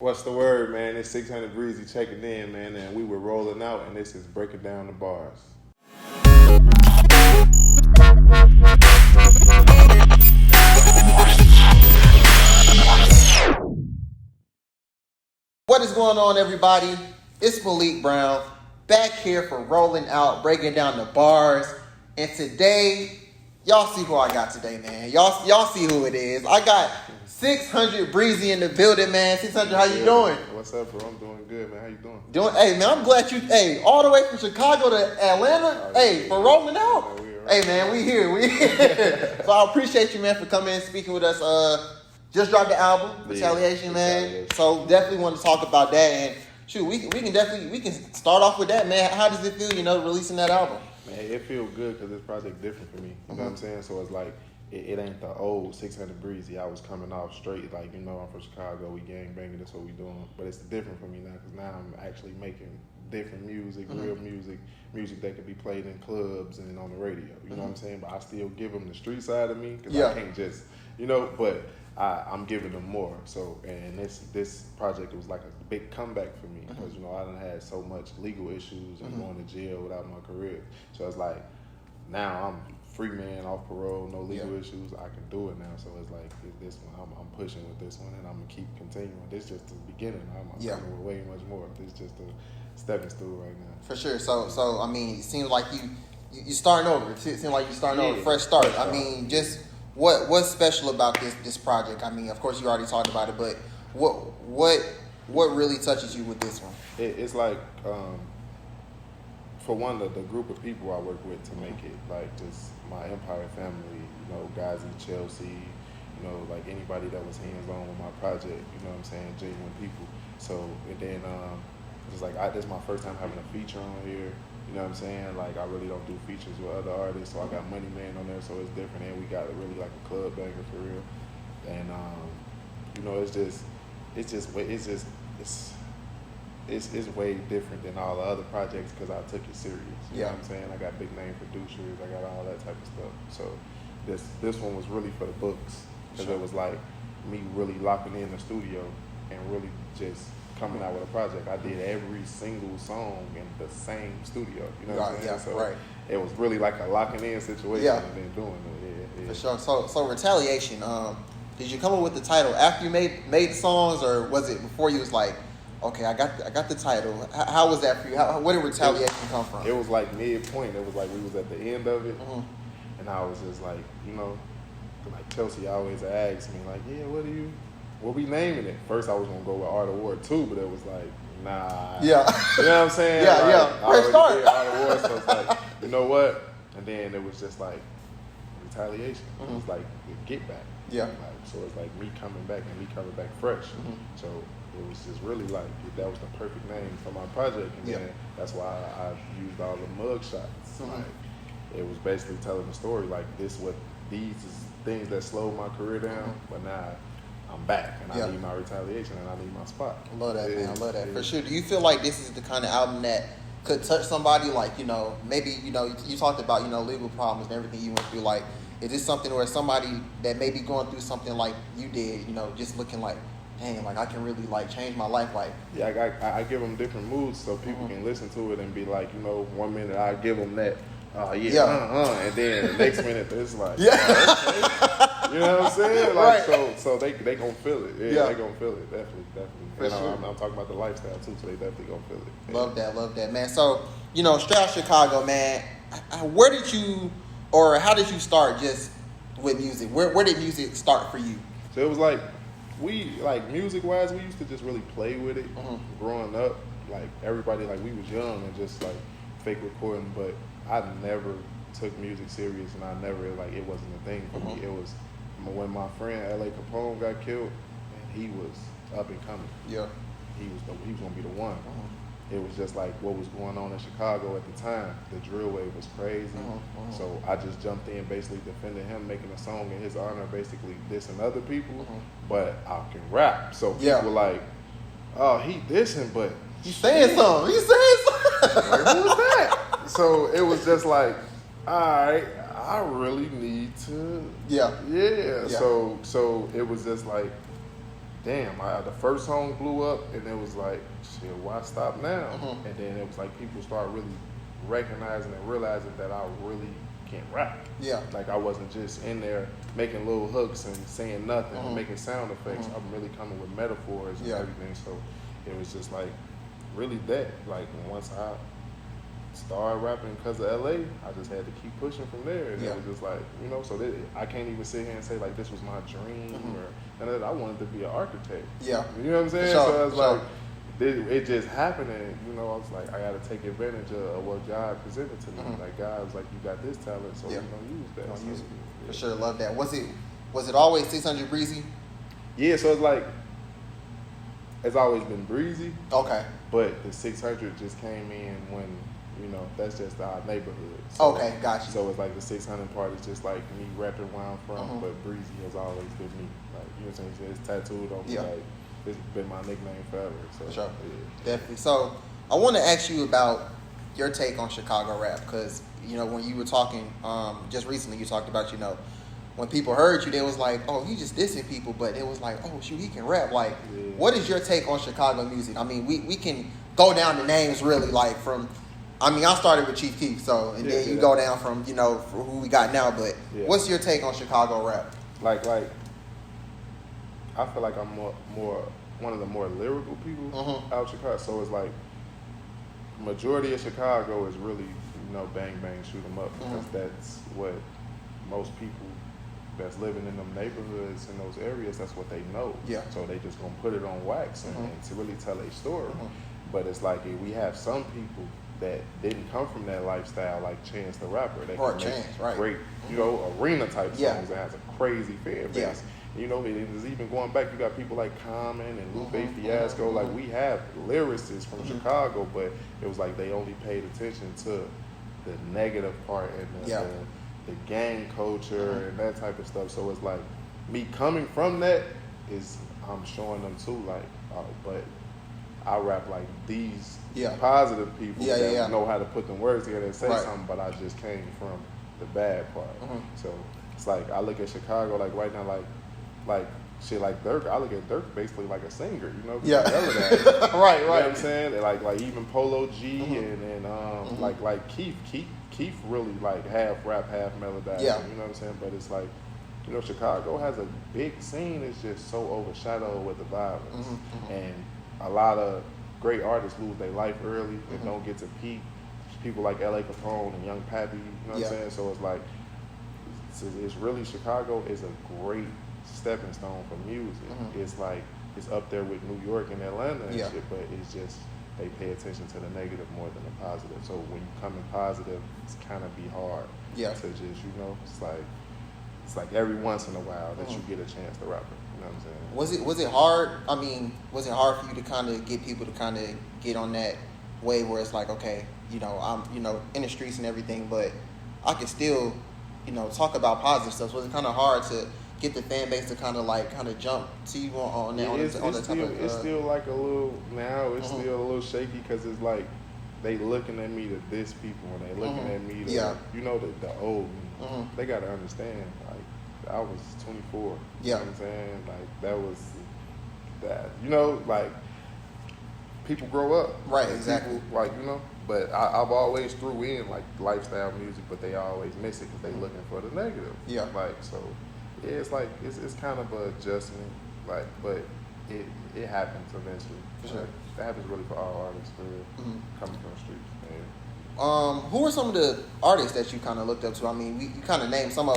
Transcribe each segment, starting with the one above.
What's the word, man? It's 600 Breezy checking in, man, and we were rolling out, and this is breaking down the bars. What is going on, everybody? It's Malik Brown back here for rolling out, breaking down the bars. And today, y'all see who I got today, man. Y'all see who it is. I got 600 Breezy in the building, man. 600, how you doing? What's up, bro? I'm doing good, man. How you doing? Hey, man, I'm glad you, all the way from Chicago to Atlanta, for rolling out. Hey, man, we here. So I appreciate you, man, for coming and speaking with us. Just dropped the album, Retaliation, man. Retaliation. So definitely want to talk about that. And shoot, we can start off with that, man. How does it feel, releasing that album? Man, it feels good because this project different for me. You know what I'm saying? So it's like, it ain't the old 600 Breezy. I was coming off straight, like, I'm from Chicago. We gang banging, that's what we doing. But it's different for me now because now I'm actually making different music, real music that could be played in clubs and on the radio. You know what I'm saying? But I still give them the street side of me because I can't just, but I'm giving them more. So, and this project was like a big comeback for me because, I done had so much legal issues and going to jail without my career. So it's like, now I'm free man, off parole, no legal issues. I can do it now. So it's like this one, I'm pushing with this one, and I'm gonna keep continuing. This is just the beginning. I'm coming with way much more. This is just a stepping stool right now. For sure. So I mean, it seems like you starting over. It seems like you're starting over, fresh start. I mean, just what's special about this project? I mean, of course you already talked about it, but what really touches you with this one? It's like. For one, the group of people I work with to make it, like just my Empire family, Gazi, Chelsea, like anybody that was hands-on with my project, you know what I'm saying, genuine people. So, and then it's like, this is my first time having a feature on here, you know what I'm saying, like I really don't do features with other artists, so I got Money Man on there, so it's different, and we got really like a club banger for real. And, it's way different than all the other projects because I took it serious. You know what I'm saying? I got big name producers. I got all that type of stuff. So this one was really for the books because it was like me really locking in the studio and really just coming out with a project. I did every single song in the same studio. You know what I'm saying? So it was really like a locking in situation and then doing it. For sure. So Retaliation. Did you come up with the title after you made the songs, or was it before you was like, okay, I got the title. How was that for you? Where did Retaliation come from? It was like midpoint. It was like we was at the end of it, and I was just like, like Chelsea always asks me, like, what we naming it? First I was gonna go with Art of War 2, but it was like, nah. Yeah. You know what I'm saying? First start. Art of War, so it's like, you know what? And then it was just like Retaliation. It was like get back. Yeah. So it's like me coming back and me coming back fresh. So it was just really like, that was the perfect name for my project. And then that's why I used all the mug shots. Like, it was basically telling the story, like these is things that slowed my career down, but now I'm back and I need my retaliation and I need my spot. I love that, man. I love that. For sure. Do you feel like this is the kind of album that could touch somebody? Like, maybe, you talked about, legal problems and everything you went through. Like, is this something where somebody that may be going through something like you did, just looking like, dang, like I can really like change my life, like I give them different moods so people can listen to it and be like, 1 minute I give them that, and then the next minute it's like, okay. You know what I'm saying? Like, so they gonna feel it. They gonna feel it, definitely. And I'm talking about the lifestyle too, so they definitely gonna feel it. Love that, man. So straight out Chicago, man. Where did you, or how did you start just with music? Where did music start for you? So it was like, music wise, we used to just really play with it growing up. Like everybody, like we was young and just like fake recording, but I never took music serious and I never, like, it wasn't a thing for me. It was when my friend L.A. Capone got killed and he was up and coming. Yeah. He was gonna be the one. It was just like what was going on in Chicago at the time. The drill wave was crazy. So I just jumped in basically defending him, making a song in his honor, basically dissing other people, but I can rap. So people were like, oh, he dissing, but he's saying something. Like, who was that? So it was just like, all right, I really need to. So it was just like, damn, the first song blew up, and it was like, shit, why stop now? And then it was like people started really recognizing and realizing that I really can rap. Yeah. Like I wasn't just in there making little hooks and saying nothing and making sound effects. I'm really coming with metaphors and everything. So it was just like really that. Like once I started rapping because of LA, I just had to keep pushing from there. And it was just like, you know, so I can't even sit here and say like this was my dream or none of that. I wanted to be an architect. Yeah. You know what I'm saying? Sure, So it's like it just happened, and you know, I was like, I got to take advantage of what God presented to me. Like God was like, you got this talent, so you know, use that. Use it. For sure, love that. Was it always 600 Breezy? Yeah, so it's like it's always been Breezy. Okay. But the 600 just came in when, you know, that's just our neighborhood. So, okay, gotcha. So it's like the 600 part is just like me rapping where I'm from, but Breezy has always been me. Like, you know what I'm saying? It's tattooed on me. Like, it's been my nickname forever. So, for sure. Definitely. So I want to ask you about your take on Chicago rap, because, you know, when you were talking just recently, you talked about, you know, when people heard you, they was like, oh, he just dissing people, but it was like, oh, shoot, he can rap. Like, what is your take on Chicago music? I mean, we can go down the names really, like from, I mean, I started with Chief Keef, so, and then you go down from, you know, for who we got now, but what's your take on Chicago rap? Like, I feel like I'm more one of the more lyrical people out of Chicago, so it's like, majority of Chicago is really, you know, bang, bang, shoot 'em up, because that's what most people that's living in them neighborhoods in those areas, that's what they know. Yeah. So they just gonna put it on wax and to really tell a story. But it's like we have some people that didn't come from that lifestyle, like Chance the Rapper. They can make great, you know, arena type songs that has a crazy fan base. You know, it's even going back, you got people like Common and Lupe Fiasco. Like, we have lyricists from Chicago, but it was like they only paid attention to the negative part and the gang culture and that type of stuff. So it's like, me coming from that I'm showing them too, like, but I rap like these positive people that know how to put them words together and say something, but I just came from the bad part. So it's like, I look at Chicago, like right now, like shit like Dirk, I look at Dirk basically like a singer, you know? Yeah. Right. You know what I'm saying? And like even Polo G and like Keith really like half rap, half melodize. Yeah. You know what I'm saying? But it's like, you know, Chicago has a big scene. It's just so overshadowed with the violence. And a lot of great artists lose their life early and don't get to peak. People like L.A. Capone and Young Pappy, you know what I'm saying? So it's like, it's really, Chicago is a great stepping stone for music. It's like, it's up there with New York and Atlanta and shit, but it's just, they pay attention to the negative more than the positive. So when you come in positive, it's kind of be hard to just, you know, it's like every once in a while that you get a chance to rap it. You know what I'm saying? Was it hard? I mean, was it hard for you to kind of get people to kind of get on that way where it's like, okay, you know, I'm, you know, in the streets and everything, but I can still, you know, talk about positive stuff. Was it kind of hard to get the fan base to kind of jump to you on that? It's still like a little, now it's still a little shaky, because it's like they looking at me to diss people, and they looking at me to, you know, the old me. They got to understand, like, I was 24. You know what I'm saying? Like, that was that. You know, like, people grow up. Right, exactly. People, like, you know, but I've always threw in, like, lifestyle music, but they always miss it because they looking for the negative. Yeah. Like, so, yeah, it's like, it's kind of an adjustment, like, but it happens eventually. For sure. That happens really for all artists, for real, coming from the streets. Who are some of the artists that you kind of looked up to? I mean, you kind of named some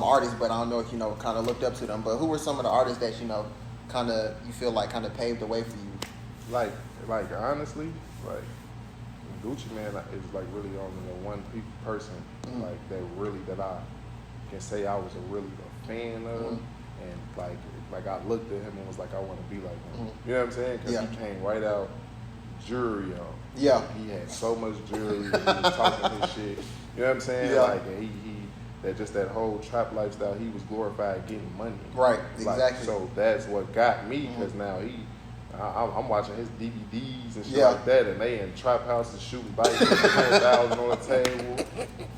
artists, but I don't know if you know kind of looked up to them. But who were some of the artists that you know kind of you feel like kind of paved the way for you? Like honestly, like Gucci Mane is like really only the one person like that I can say I was a fan of, and like I looked at him and was like, I want to be like him. You know what I'm saying? Because he came right out jewelry on. Yeah. He had so much jewelry. He was talking his shit. You know what I'm saying? Like that whole trap lifestyle. He was glorified getting money. Right. Exactly. So that's what got me, because now I'm watching his DVDs and shit like that, and they in trap houses shooting bikes, 100,000 on the table,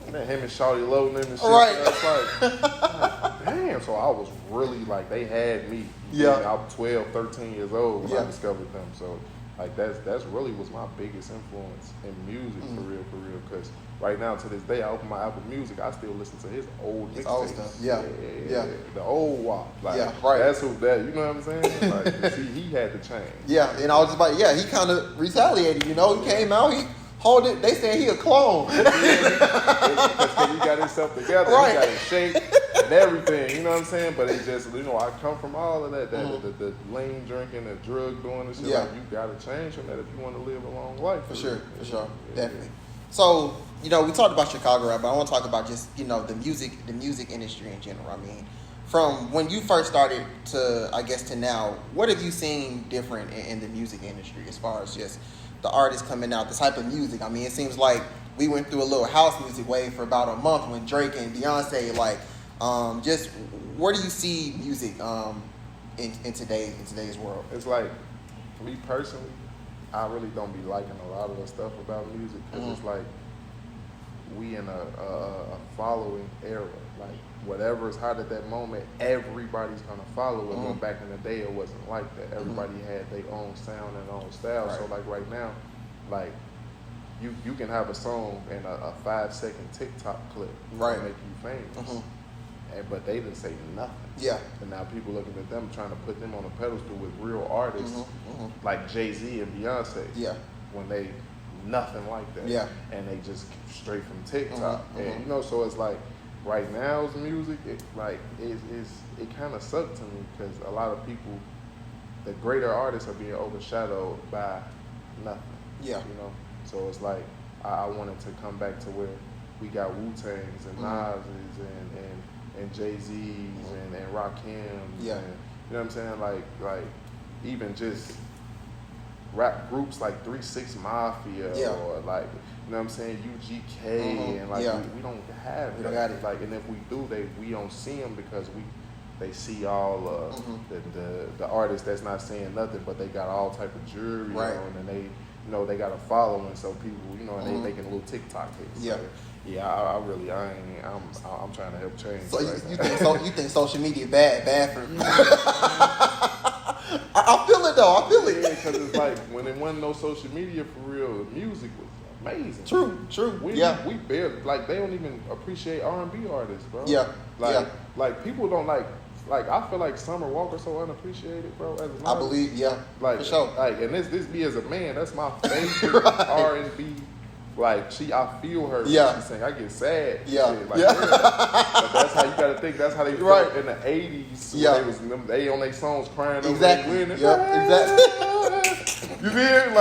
and then him and Shawty loading them and shit. Right. It's like, damn. So I was really like, they had me. Yeah. I was 12, 13 years old when Yeah. I discovered them. So like that's really was my biggest influence in music for real. Because right now to this day, I open my Apple Music, I still listen to his old old mixtapes. stuff. Yeah. The old WAP. Like, Yeah, right. That's who that. You know what I'm saying? Like, see, he had to change. Yeah, and I was just like, he kind of retaliated. You know, he came out, he hold it. They saying he a clone. Because he got himself together, Right. he got his shape and everything. You know what I'm saying? But it just, I come from all of that, the lean drinking, the drug doing, and shit. Yeah. Like, you got to change from that if you want to live a long life. For sure, Yeah. definitely. So, we talked about Chicago rap, but I want to talk about just, the music industry in general. I mean, from when you first started to, I guess, to now, what have you seen different in the music industry as far as just the artists coming out, the type of music? I mean, it seems like we went through a little house music wave for about a month when Drake and Beyonce, like, just where do you see music in today's world? It's like, for me personally, I really don't be liking a lot of the stuff about music because it's like we in a following era. Like whatever is hot at that moment, everybody's gonna follow it. When back in the day, it wasn't like that. Everybody had their own sound and own style. Right. So like right now, like you can have a song and a 5-second TikTok clip Right. to make you famous. But they didn't say nothing. Yeah. And now people looking at them trying to put them on a pedestal with real artists like Jay-Z and Beyonce. Yeah. When they nothing like that. Yeah. And they just straight from TikTok. And so it's like right now's music, it kind of sucked to me because a lot of people, the greater artists are being overshadowed by nothing. Yeah. So it's like I wanted to come back to where we got Wu-Tangs and Nas's and Jay-Z's and Rakim's. Yeah. And, you know what I'm saying? Like even just rap groups like 3-6 Mafia or like, you know what I'm saying, UGK and like we don't have We that. don't got it. Like, and if we do, we don't see them because they see all the artists that's not saying nothing, but they got all type of jewelry Right. on, and they they got a following, so people and they making little TikTok hits. Yeah. So, I'm trying to help change. So right you think social media bad for? I feel it though. I feel it. Yeah, because it's like when it wasn't no social media for real, the music was amazing. True. We barely, like, they don't even appreciate R&B artists, bro. Yeah. Like people don't like I feel like Summer Walker so unappreciated, bro. As an I artist. believe, Like, for sure. Like, and this me as a man, that's my favorite Right. R&B. Like, I feel her when Yeah. she sing. I get sad. and Yeah. shit. Like, Yeah. But that's how you gotta think. That's how they felt Right. in the 80s. Yeah. They on their songs crying Exactly. over their Yeah. Exactly. You feel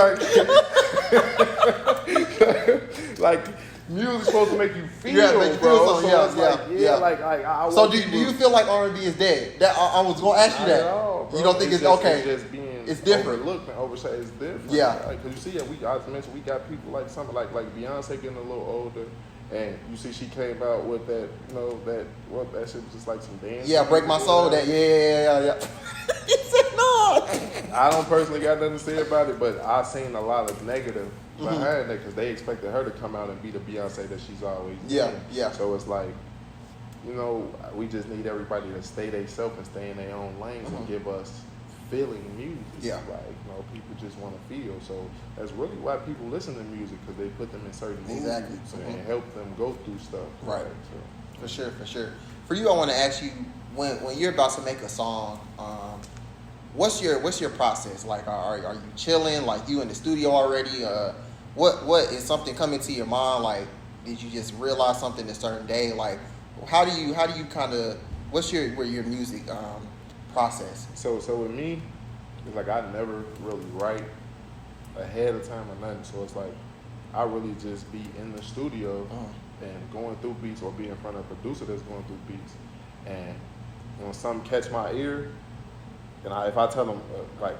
like music's supposed to make you feel, Make you bro. feel something. So it's Yeah. like I So want do people- you feel like R&B is dead? That I was going to ask you Not that. at all, bro. You don't think it's just, okay? It's just being It's different. overlooked and overshadowed. It's different. Yeah. Because you see, I mentioned we got people like something like Beyonce getting a little older, and you see she came out with that, that shit was just like some dance. Yeah, Break My Soul. That yeah. He said no. I don't personally got nothing to say about it, but I seen a lot of negative behind that because they expected her to come out and be the Beyonce that she's always been. Yeah. So it's like, we just need everybody to stay themselves and stay in their own lanes and give us feeling music. Yeah. Like, people just want to feel. So that's really why people listen to music, because they put them in certain Exactly. moods and help them go through stuff. Right. So. For sure. For you, I want to ask you, when you're about to make a song, what's your process? Like, are you chilling? Like, you in the studio already? What is something coming to your mind? Like, did you just realize something a certain day? Like, how do you kind of, what's your music process? So with me, it's like I never really write ahead of time or nothing. So it's like I really just be in the studio and going through beats, or be in front of a producer that's going through beats. And when something catch my ear, then if I tell them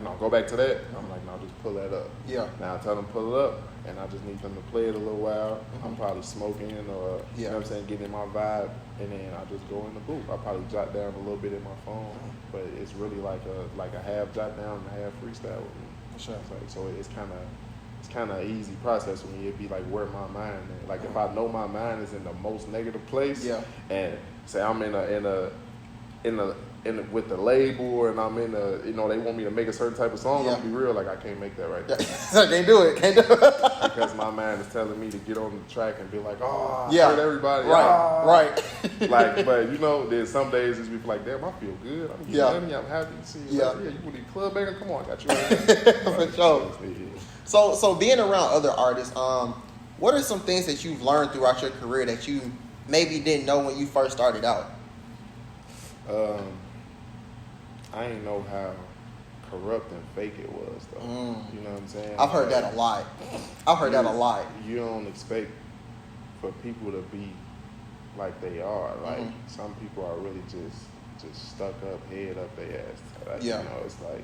no, go back to that, I'm like, no, just pull that up. Yeah. Now I tell them pull it up, and I just need them to play it a little while. I'm probably smoking or you know what I'm saying, getting in my vibe, and then I just go in the booth. I probably jot down a little bit in my phone, but it's really like a half jot down and a half freestyle with me. For sure. So it's kind of an easy process for me. It'd be like where my mind is. Like if I know my mind is in the most negative place, and say I'm in a with the label and I'm in the, you know, they want me to make a certain type of song, I'm gonna be real, like I can't make that right now. Can't do it. Because my mind is telling me to get on the track and be like, oh, I heard everybody. Right. Like, but you know, there's some days it's be like, damn, I feel good. I'm getting money, I'm happy to see you. Like, you want to club banger? Come on, I got you right. For sure. So being around other artists, what are some things that you've learned throughout your career that you maybe didn't know when you first started out? I didn't know how corrupt and fake it was, though. You know what I'm saying? I've heard that a lot. You don't expect for people to be like they are. Like, some people are really just stuck up, head up their ass. Like, you know, it's like,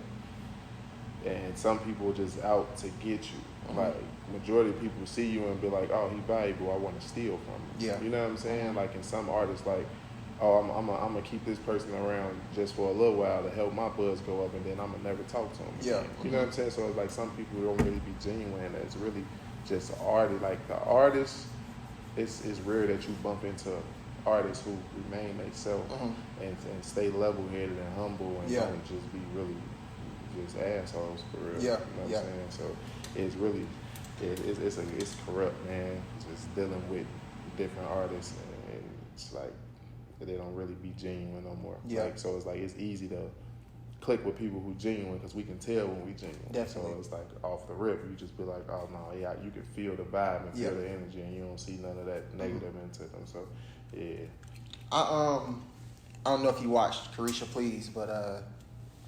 and some people just out to get you. Like, majority of people see you and be like, oh, he valuable, I want to steal from him. You know what I'm saying? Like, in some artists, like, oh, I'm gonna keep this person around just for a little while to help my buzz go up, and then I'm gonna never talk to him again. You know what I'm saying? So it's like some people don't really be genuine. It's really just artists. Like the artists, it's rare that you bump into artists who remain themselves and stay level-headed and humble and don't just be really just assholes for real. You know what I'm saying? So it's really it's corrupt, man. Just dealing with different artists, and it's like they don't really be genuine no more. Like, so it's like it's easy to click with people who genuine because we can tell when we genuine. Definitely. So it's like off the rip, you just be like, oh no, you can feel the vibe and feel the energy, and you don't see none of that negative into them. So I don't know if you watched Carisha Please, but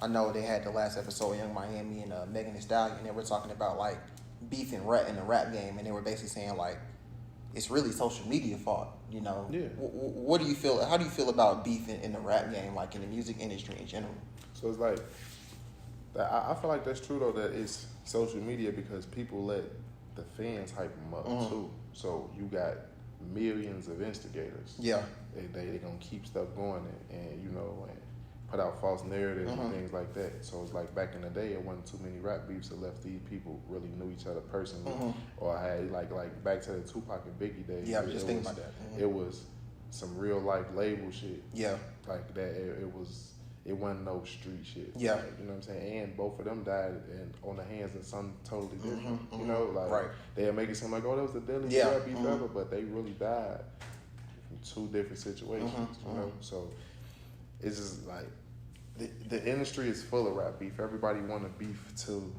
I know they had the last episode of Young Miami and Megan Thee Stallion, and they were talking about like beef in the rap game, and they were basically saying like it's really social media fault, you know. What do you feel? How do you feel about beef in the rap game, like in the music industry in general? So it's like, I feel like that's true though, that it's social media because people let the fans hype them up too. So you got millions of instigators. They gonna keep stuff going and you know, and put out false narratives and things like that. So it's like back in the day, it wasn't too many rap beefs that left these people really knew each other personally, or had like back to the Tupac and Biggie days. I was just thinking about that. It was some real life label shit. Like that. It wasn't no street shit. Like, you know what I'm saying? And both of them died on the hands of something totally different. You know, like they'll make it seem like, oh, that was the deadliest rap beef ever, but they really died from two different situations. You know, so it's just like the industry is full of rap beef. Everybody want to beef to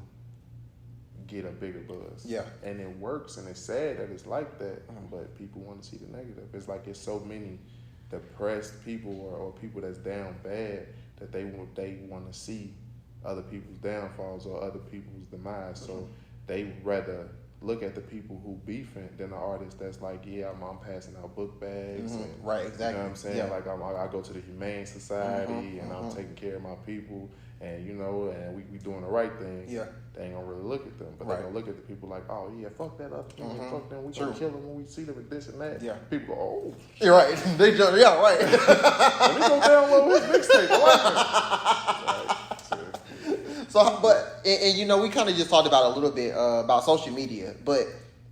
get a bigger buzz. And it works, and it's sad that it's like that, but people want to see the negative. It's like it's so many depressed people or people that's down bad that they want to see other people's downfalls or other people's demise. So they rather look at the people who beefing than the artist that's like, I'm passing out book bags. And, you know what I'm saying? Like I go to the Humane Society and I'm taking care of my people, and you know, and we doing the right thing. They ain't gonna really look at them, but they gonna look at the people like, oh yeah, fuck that other thing, fuck them. We gonna kill them when we see them and this and that. People go, oh, you're right. They jump, right. Let me go download his mixtape. I like it. So, but and you know, we kind of just talked about a little bit about social media, but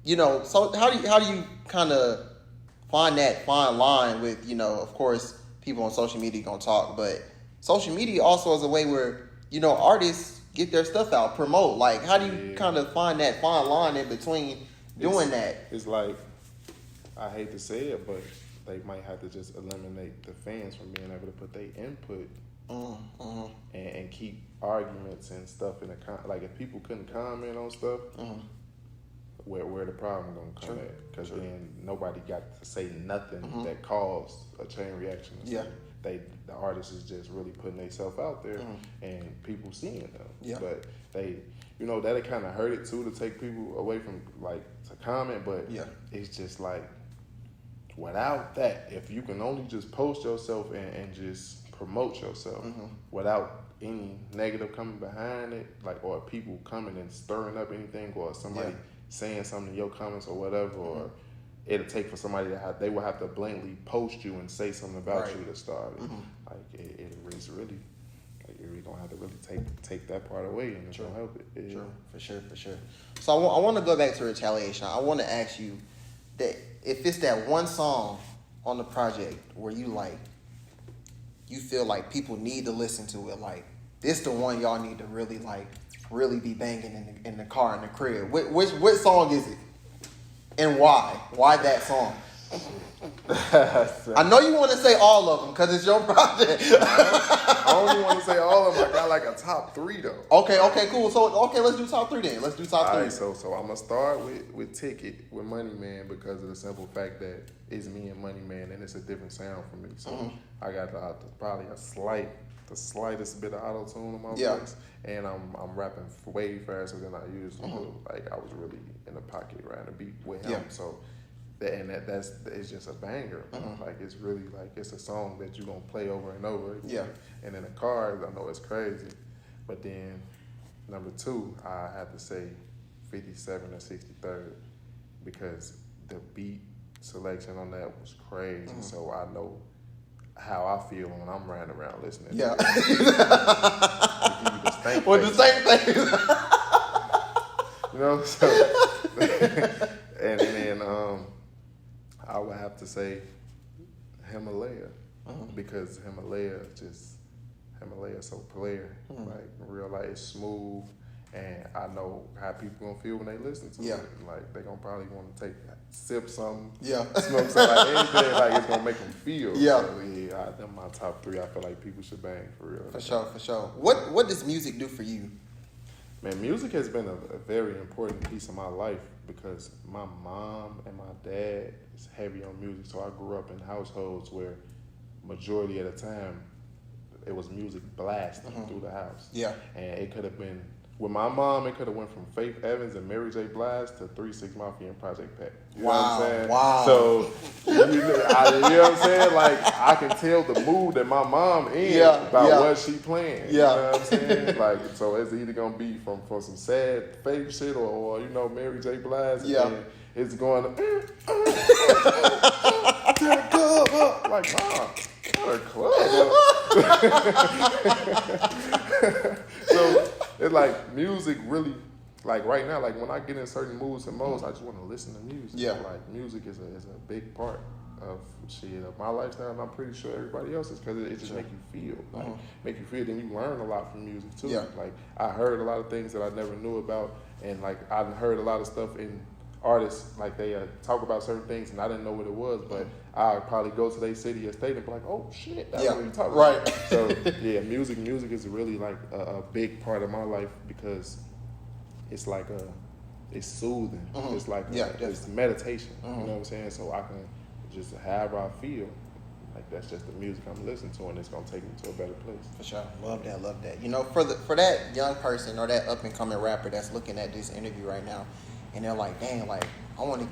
you know, so how do you kind of find that fine line with, you know, of course, people on social media gonna talk, but social media also is a way where, you know, artists get their stuff out, promote. Like, how do you kind of find that fine line in between doing that? It's like, I hate to say it, but they might have to just eliminate the fans from being able to put their input and keep arguments and stuff in the like if people couldn't comment on stuff, where the problem gonna come at? Because then nobody got to say nothing that caused a chain reaction. The artist is just really putting themselves out there and people seeing them. But they, you know, that kind of hurt it too, to take people away from like to comment. But it's just like, without that, if you can only just post yourself and just promote yourself without any negative coming behind it, like, or people coming and stirring up anything, or somebody saying something in your comments or whatever, or it'll take for somebody to they will have to blatantly post you and say something about you to start it. Like it's really, like, you're really gonna have to really take that part away, and it's gonna help it. For sure. So I want to go back to Retaliation. I want to ask you that if it's that one song on the project where you like, you feel like people need to listen to it? Like, this the one y'all need to really be banging in the car, in the crib. Which song is it? And why? Why that song? I know you want to say all of them because it's your project. I only want to say all of them. I got like a top 3 though. Okay, cool. So let's do top 3 then. Let's do top 3. All right, so I'm gonna start with Ticket with Money Man because of the simple fact that it's me and Money Man and it's a different sound for me. So I got probably the slightest bit of auto tune in my voice, and I'm rapping way faster than I usually do. Like I was really in the pocket riding the beat with him. So. That's it's just a banger. Like it's really like it's a song that you gonna play over and over again. Yeah. And in the car, I know it's crazy, but then number 2, I have to say 57 or 63rd because the beat selection on that was crazy. So I know how I feel when I'm riding around listening. Yeah. To it. Well, the same thing. You know, so and then I would have to say Himalaya because Himalaya is so player. Like real life is smooth, and I know how people gonna feel when they listen to it. Like they gonna probably want to sip something, smoke something, like anything. Like it's gonna make them feel. Yeah, so, them my top 3. I feel like people should bang for real. For sure. What does music do for you? Man, music has been a very important piece of my life because my mom and my dad is heavy on music. So I grew up in households where majority of the time it was music blasting through the house. Yeah. And it could have been, with my mom, it could have went from Faith Evans and Mary J. Blige to 3 6 Mafia and Project Pat. You know what I'm saying? Wow. So, you know what I'm saying? Like, I can tell the mood that my mom in about what she playing. You know what I'm saying? Like, so it's either going to be from some sad Faith shit or you know, Mary J. Blige. And it's going to the club up. Like, Mom, not a club up. So, it's like music really, like right now, like when I get in certain moods and modes, I just want to listen to music. Yeah. Like music is a big part of my lifestyle, and I'm pretty sure everybody else's because it just make you feel. Like make you feel, then you learn a lot from music too. Yeah. Like I heard a lot of things that I never knew about, and like I heard a lot of stuff in artists, like they talk about certain things and I didn't know what it was, but I'd probably go to their city or state and be like, oh shit, that's what you talking about. So music is really like a big part of my life because it's like it's soothing. It's like it's meditation. You know what I'm saying? So I can just however I feel, like that's just the music I'm listening to, and it's gonna take me to a better place. For sure, love that. You know, for that young person or that up and coming rapper that's looking at this interview right now, and they're like, dang, like I want to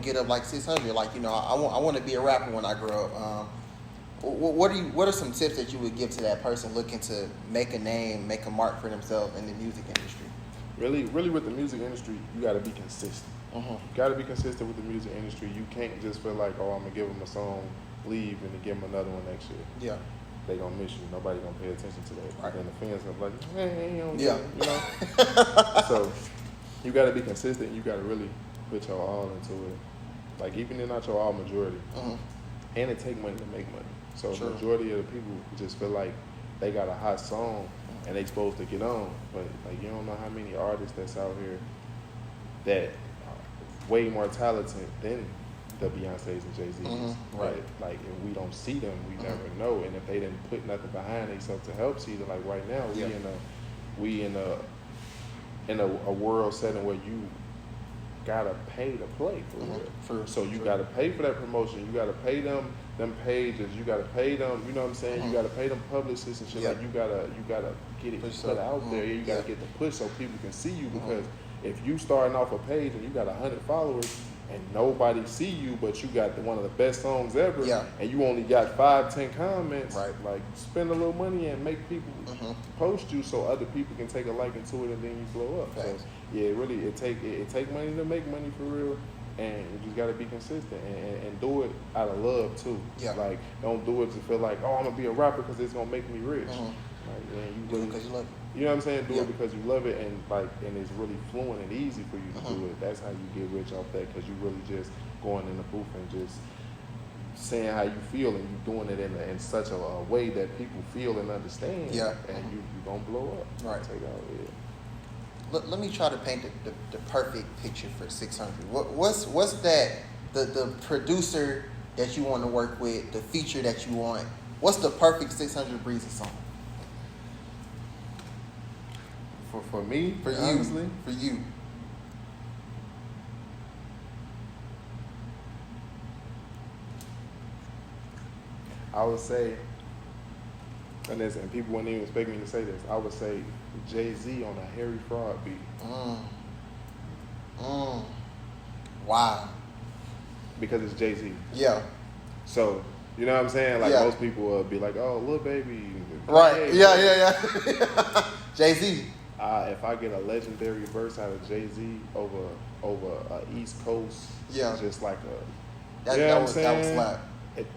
get up like 600. Like, you know, I want to be a rapper when I grow up. What are some tips that you would give to that person looking to make a name, make a mark for themselves in the music industry? Really with the music industry, you got to be consistent. You got to be consistent with the music industry. You can't just feel like, oh, I'm gonna give them a song, leave, and then give them another one next year. Yeah. They gonna miss you. Nobody gonna pay attention to that. Right. And the fans gonna be like, hey, you know. So you gotta be consistent. You gotta really put your all into it. Like even if not your all, majority. And it take money to make money. So the majority of the people just feel like they got a hot song and they supposed to get on, but like you don't know how many artists that's out here that are way more talented than the Beyoncés and Jay-Z's, right? Like, and we don't see them, we never know. And if they didn't put nothing behind themselves to help see them, like right now, we in a world setting where you gotta pay to play for real. So you gotta pay for that promotion. You gotta pay them pages. You gotta pay them. You know what I'm saying? You gotta pay them publicists and shit. Like you gotta get it put out there. You gotta get the push so people can see you. Because if you starting off a page and you got 100 followers and nobody see you, but you got one of the best songs ever, and you only got 5-10 comments, like spend a little money and make people post you so other people can take a liking to it and then you blow up. So really it take money to make money for real, and you just gotta be consistent and do it out of love too. Like don't do it to feel like, oh, I'm gonna be a rapper because it's gonna make me rich. Like, man, you really, because you love it. You know what I'm saying? Do it because you love it, and it's really fluent and easy for you to do it. That's how you get rich off that, because you really just going in the booth and just saying how you feel and you doing it in such a way that people feel and understand. Yeah. And you gonna blow up. Right. Take out, yeah. Let me try to paint the perfect picture for 600. What's that, the producer that you want to work with, the feature that you want? What's the perfect 600 Breezy song? For me, For honestly, you. For you. I would say, and people wouldn't even expect me to say this, I would say Jay-Z on a Harry Fraud beat. Wow. Because it's Jay-Z. Yeah. So, you know what I'm saying? Like, Yeah. most people will be like, oh, Lil Baby. Right. Hey, Yeah. Jay-Z. If I get a legendary verse out of Jay-Z over East Coast, Yeah. just like That would slap.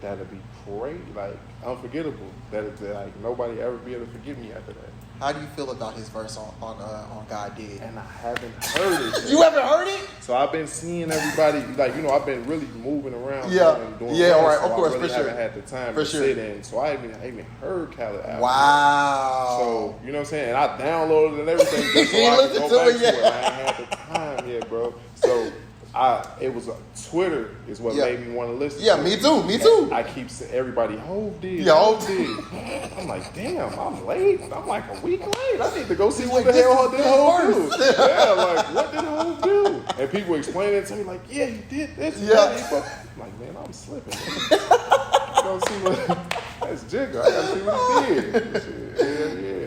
That'd be great, like unforgettable. Like nobody ever be able to forgive me after that. How do you feel about his verse on God Did? And I haven't heard it. You haven't heard it? So I've been seeing everybody, like, I've been really moving around. Yeah. Doing Yeah, runs, right, so of course, I really for sure. haven't had the time For to sure. sit in. So I even heard Khaled album. Wow. So, you know what I'm saying? And I downloaded it and everything just so You I could listened go to back it to yet? it. I ain't had the time yet, bro. So it was Twitter is what Yeah. made me want to listen Yeah, to me it. too. Me too. I keep saying, everybody, Hov did. Yeah, Hov did. I'm like, damn, I'm late. I'm like a week late. I need to go see what like, the hell this did is Hov the do. Yeah, like, what did Hov do? And people explain it to me like, yeah, he did this. Yeah. I'm like, man, I'm slipping. Man. I don't see what, that's Jigga. I gotta see what he did.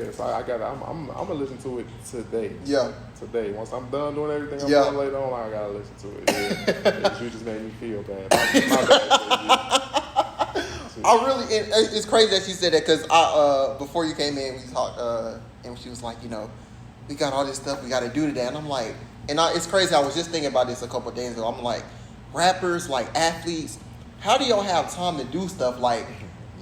Yeah. So I'm gonna listen to it today. Yeah. Today. Once I'm done doing everything I'm Yeah. doing later on, I gotta listen to it. Yeah. You just made me feel bad. My bad. I really, it's crazy that you said that because before you came in, we talked, and she was like, we got all this stuff we got to do today, and I'm like, it's crazy. I was just thinking about this a couple of days ago. I'm like, rappers, like athletes, how do y'all have time to do stuff like?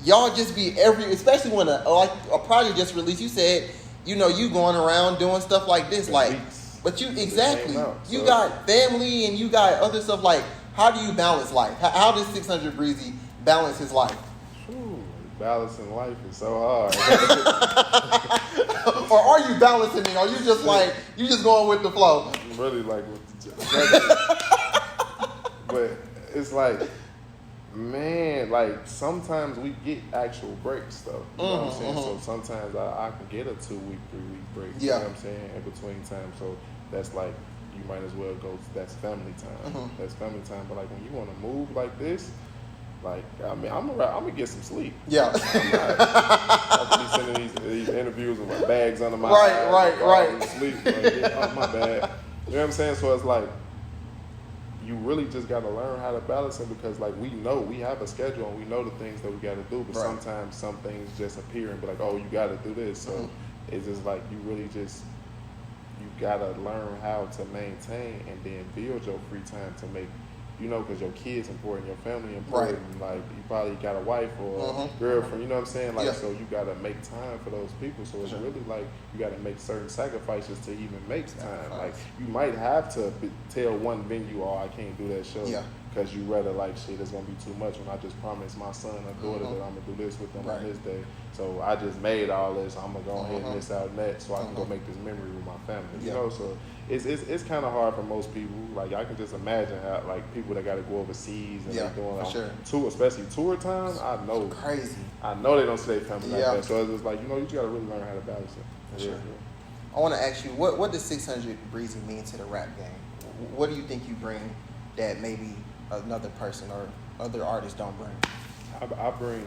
Y'all just be especially when a project just released. You said, you going around doing stuff like this, like, but you exactly, you got family and you got other stuff. Like, how do you balance life? How does 600 Breezy balance his life? Balancing life is so hard. Or are you balancing it? Are you just like you just going with the flow? Really like, but it's like. Man, like sometimes we get actual breaks though. You know what I'm saying? So sometimes I can get a 2 week, 3 week break. You know what I'm saying? In between time. So that's like you might as well go. That's family time. That's family time. But like when you want to move like this, like I mean, I'm gonna get some sleep. Yeah. I'll be sending these interviews with my bags under my right. Right. Sleep. Like, yeah, oh, my bad. You know what I'm saying? So it's like. You really just got to learn how to balance it because, like, we have a schedule and we know the things that we got to do, but sometimes some things just appear and be like, oh, you got to do this. So it's just like you really you got to learn how to maintain and then build your free time to make, because your kids important, your family important. Like, you probably got a wife or a girlfriend, you know what I'm saying? Like, so you got to make time for those people. So it's really like you got to make certain sacrifices to even make time. Like, you might have to tell one venue, oh, I can't do that show. Because you rather like, shit, it's going to be too much when I just promised my son or daughter that I'm going to do this with them on this day. So I just made all this. I'm going to go ahead and miss out on that so I can go make this memory with my family. You know, so it's kind of hard for most people. Like, I can just imagine how, like, people that got to go overseas and they're doing tour, especially tour time, I know. Crazy. I know they don't stay family like that. So it's just like, you just got to really learn how to balance it. Sure. I want to ask you, what does 600 Breezy mean to the rap game? What do you think you bring that maybe another person or other artists don't bring? I bring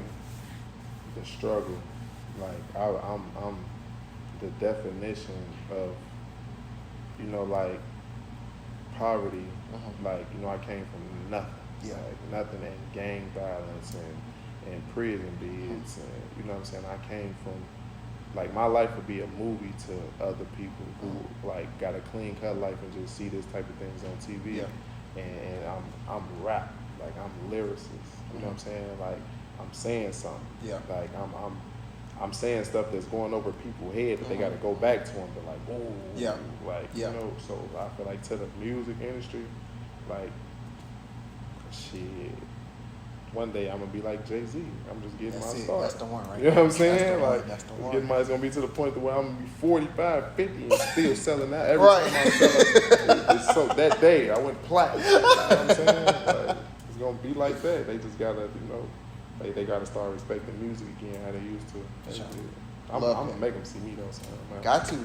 the struggle. Like I'm the definition of like poverty. Like I came from nothing. Like nothing, and gang violence and prison bids and you know what I'm saying. I came from like my life would be a movie to other people who like got a clean cut life and just see this type of things on TV. And I'm rap, like I'm lyricist. You know what I'm saying? Like I'm saying something. Like I'm saying stuff that's going over people's head that they got to go back to them. But like, whoa, like you know. So I feel like, to the music industry, like shit, one day I'm gonna be like Jay-Z. I'm just getting That's my it. start. That's the one, right? You know what I'm saying? That's the It's one. it's gonna be to the point to where I'm gonna be 45, 50 and still selling out every Right. time I sell it. It's so that day I went platinum. You know what I'm saying? Like, it's gonna be like that. They just gotta, they gotta start respecting music again how they used to. Sure. I'm gonna make them see me though. So, Got to.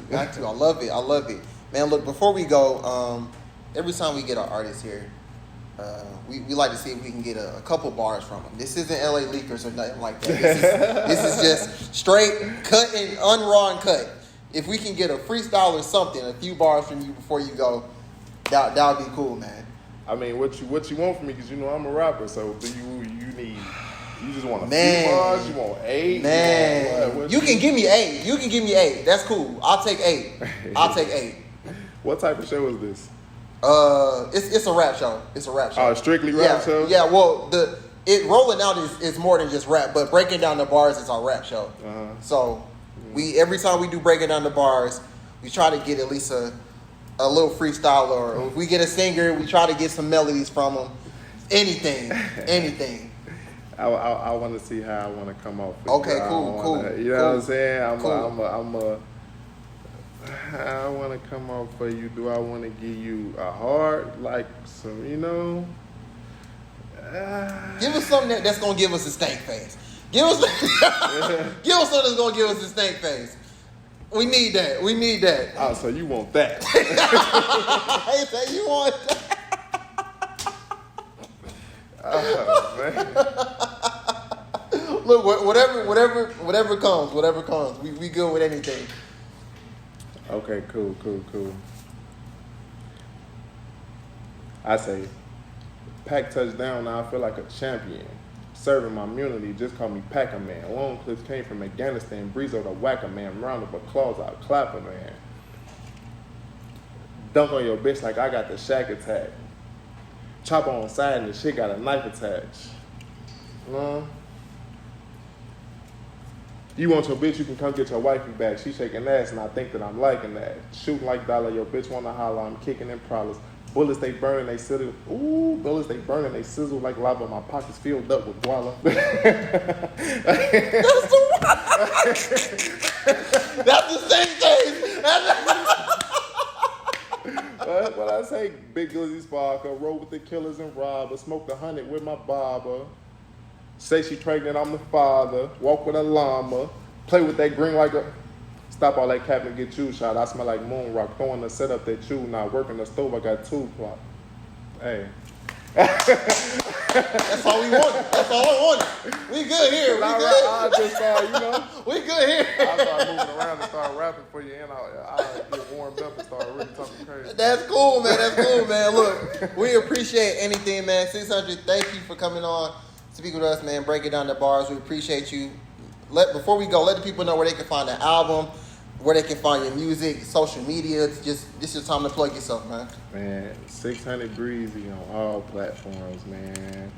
I love it. Man, look, before we go, every time we get our artists here, we like to see if we can get a couple bars from them. This isn't LA Leakers or nothing like that. This is just straight cut and unraw and cut. If we can get a freestyle or something, a few bars from you before you go, that would be cool, man. I mean, what you want from me? Because I'm a rapper. So do you need? You just want a few bars? You want 8? Man, you can give me 8. That's cool. I'll take 8. What type of show is this? It's a rap show. Oh, strictly rap show? Yeah, well, rolling out is more than just rap, but breaking down the bars is our rap show. Uh-huh. So every time we do breaking down the bars, we try to get at least a little freestyle, or if we get a singer, we try to get some melodies from them. Anything. I want to see how I want to come off. Okay, cool. You know what I'm saying? I want to come off for you. Do I want to give you a heart, like some, Give us something that's gonna give us a stank face. Give us something that's gonna give us a stank face. We need that. Oh, so you want that? I say you want that. Oh, man. Look, whatever comes. We good with anything. Okay, cool. I say, Pack touchdown, now I feel like a champion. Serving my immunity, just call me Pac-Man. Long clips came from Afghanistan. Breezy the whacker man. Round of applause, I'll clap a man. Dunk on your bitch like I got the Shaq attack. Chop on side and the shit got a knife attached. You want your bitch, you can come get your wifey back. She shaking ass and I think that I'm liking that. Shooting like dollar, your bitch wanna holler, I'm kicking in problems. Bullets they burning, they sizzle. Ooh, bullets they burning, they sizzle like lava. My pockets filled up with guala. That's the same thing. But I say big glizzy sparker, roll with the killers and robber, smoke 100 with my barber. Say she pregnant, I'm the father. Walk with a llama, play with that green like a. Stop all that cap and get you shot. I smell like moon rock. Throwing the setup that you not working the stove. I got 2 o'clock. Hey. That's all we wanted. That's all I wanted. We good here. We good. I just started, We good here. I started moving around and started rapping for you, and I get warmed up and started really talking crazy. That's cool, man. Look, we appreciate anything, man. 600, thank you for coming on. Speak with us, man. Break it down the bars. We appreciate you. Before we go, let the people know where they can find the album, where they can find your music, social media. This is your time to plug yourself, man. Man, 600 Breezy on all platforms, man.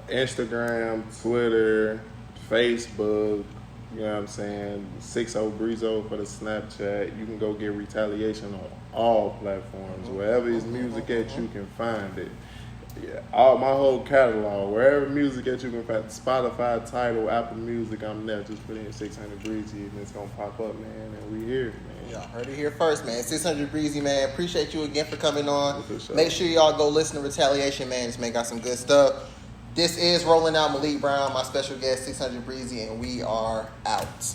Instagram, Twitter, Facebook. You know what I'm saying? 60 Breezo for the Snapchat. You can go get Retaliation on all platforms. Wherever his music at, you can find it. Yeah, my whole catalog, wherever music that you can find, Spotify, Tidal, Apple Music, I'm there. Just put in 600 Breezy and it's gonna pop up, man. And we here, man. Y'all heard it here first, man. 600 Breezy, man. Appreciate you again for coming on. Sure. Make sure y'all go listen to Retaliation, man. This man got some good stuff. This is Rolling Out Malik Brown, my special guest, 600 Breezy, and we are out.